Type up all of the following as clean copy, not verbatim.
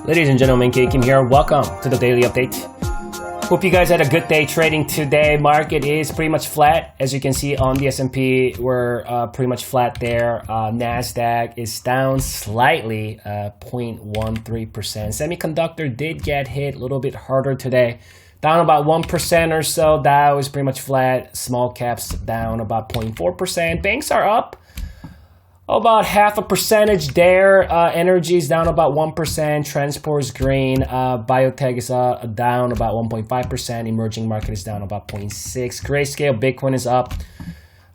Ladies and gentlemen, Kim here. Welcome to the daily update. Hope you guys had a good day trading today. Market is pretty much flat. As you can see on the S&P, we're pretty much flat there. NASDAQ is down slightly, 0.13%. Semiconductor did get hit a little bit harder today. Down about 1% or so. Dow is pretty much flat. Small caps down about 0.4%. Banks are up about 0.5% there. Energy is down about 1%. Transport is green. Biotech is down about 1.5%. Emerging market is down about 0.6%. Grayscale Bitcoin is up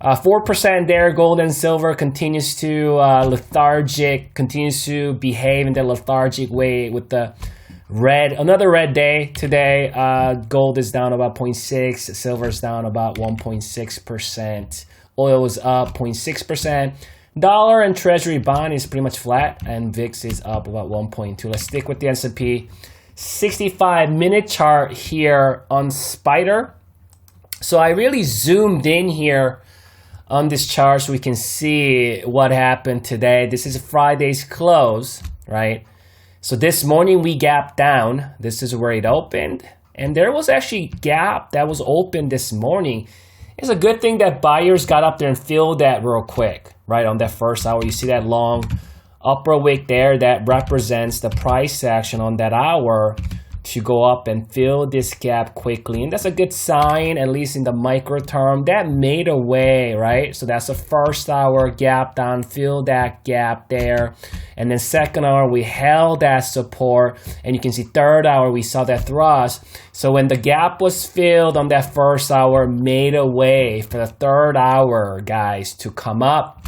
4% there. Gold and silver continues to continues to behave in that lethargic way with the another red day today. Gold is down about 0.6%. Silver is down about 1.6%. Oil is up 0.6%. Dollar and treasury bond is pretty much flat, and VIX is up about 1.2. Let's stick with the S&P 65-minute chart here on Spider. So I really zoomed in here on this chart so we can see what happened today. This is Friday's close, right? So this morning we gapped down. This is where it opened, and there was actually a gap that was open this morning. It's a good thing that buyers got up there and filled that real quick, right? On that first hour, you see that long upper wick there that represents the price action on that hour to go up and fill this gap quickly. And that's a good sign, at least in the micro term. That made a way, right? So that's the first hour gap down, fill that gap there. And then second hour, we held that support. And you can see third hour, we saw that thrust. So when the gap was filled on that first hour, made a way for the third hour, guys, to come up,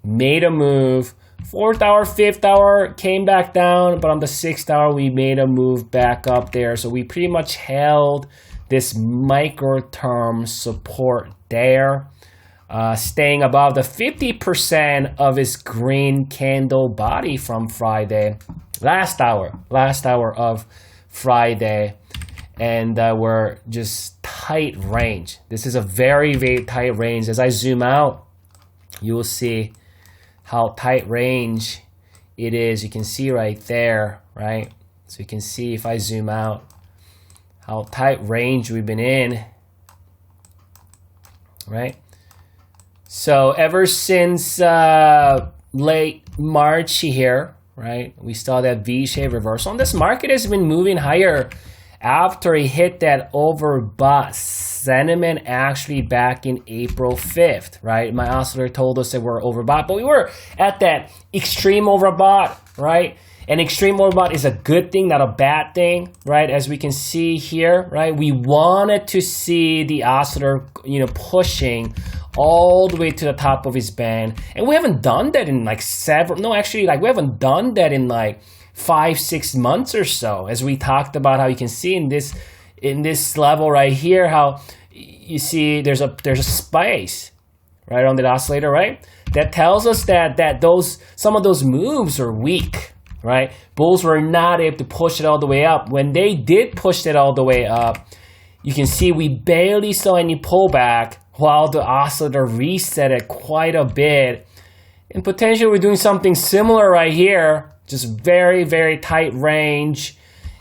made a move. Fourth hour, fifth hour came back down, but on the sixth hour, we made a move back up there. So we pretty much held this micro term support there, staying above the 50% of its green candle body from Friday, last hour of Friday. And we're just tight range. This is a very, very tight range. As I zoom out, you will see how tight range it is. You can see right there, right? So you can see if I zoom out how tight range we've been in, right? So ever since late March here, right, we saw that V-shaped reversal. And this market has been moving higher after it hit that overbought sentiment actually back in April 5th, right? My oscillator told us that we're overbought, but we were at that extreme overbought, right? And extreme overbought is a good thing, not a bad thing, right? As we can see here, right? We wanted to see the oscillator, pushing all the way to the top of his band. And we haven't done that in we haven't done that in 5-6 months or so, as we talked about. How you can see in this level right here, how you see there's a space right on the oscillator, right? That tells us that some of those moves are weak, right? Bulls were not able to push it all the way up. When they did push it all the way up, you can see we barely saw any pullback while the oscillator reset it quite a bit. And potentially we're doing something similar right here. Just very, very tight range,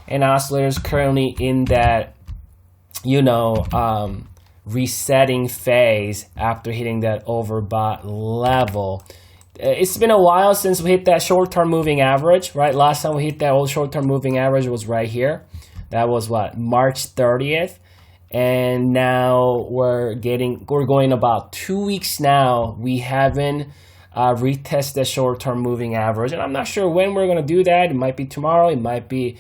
and oscillator is currently in that, resetting phase after hitting that overbought level. It's been a while since we hit that short-term moving average, right? Last time we hit that old short-term moving average was right here. That was March 30th, and now we're going about 2 weeks now. We haven't retest the short-term moving average, and I'm not sure when we're going to do that. It might be tomorrow, it might be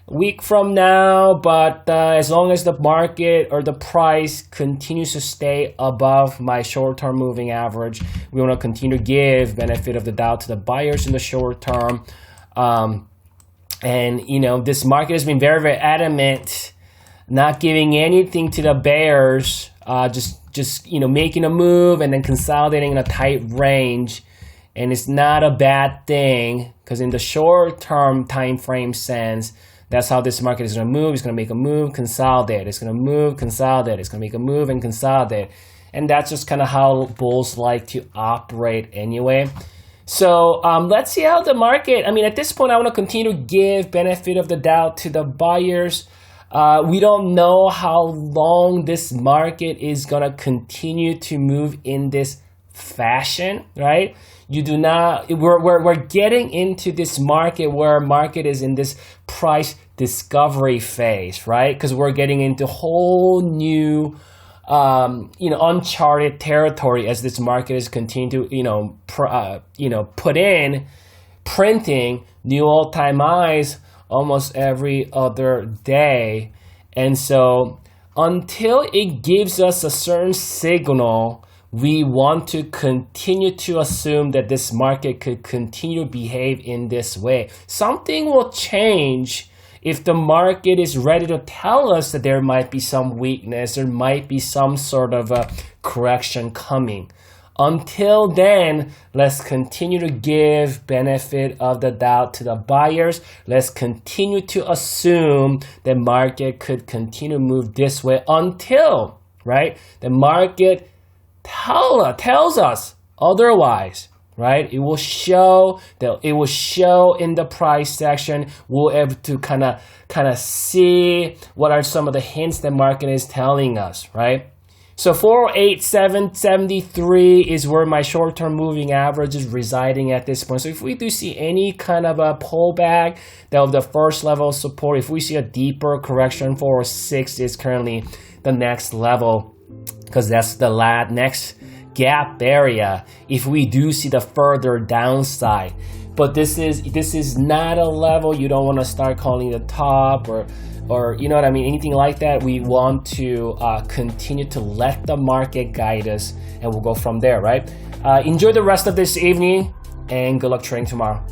a week from now, but as long as the market or the price continues to stay above my short-term moving average, we want to continue to give benefit of the doubt to the buyers in the short term. And this market has been very, very adamant, not giving anything to the bears, just making a move and then consolidating in a tight range. And it's not a bad thing, because in the short-term time frame sense, that's how this market is going to move. It's going to make a move, consolidate. It's going to move, consolidate. It's going to make a move and consolidate. And that's just kind of how bulls like to operate anyway. So let's see how the market, I mean, at this point, I want to continue to give benefit of the doubt to the buyers. We don't know how long this market is going to continue to move in this fashion, right? We're getting into this market where market is in this price discovery phase, right? Because we're getting into whole new uncharted territory as this market is continuing to printing new all-time highs almost every other day. And so until it gives us a certain signal, we want to continue to assume that this market could continue to behave in this way. Something will change if the market is ready to tell us that there might be some weakness, there might be some sort of a correction coming. Until then, let's continue to give benefit of the doubt to the buyers. Let's continue to assume the market could continue to move this way until, right, the market tells us otherwise, right? It will show in the price section. We'll be able to kind of see what are some of the hints the market is telling us, right? So 408,773 is where my short-term moving average is residing at this point. So if we do see any kind of a pullback of the first level of support, if we see a deeper correction, 406 is currently the next level because that's the next gap area if we do see the further downside. But this is not a level you don't want to start calling the top or you know what I mean, anything like that. We want to continue to let the market guide us, and we'll go from there, right? Enjoy the rest of this evening, and good luck trading tomorrow.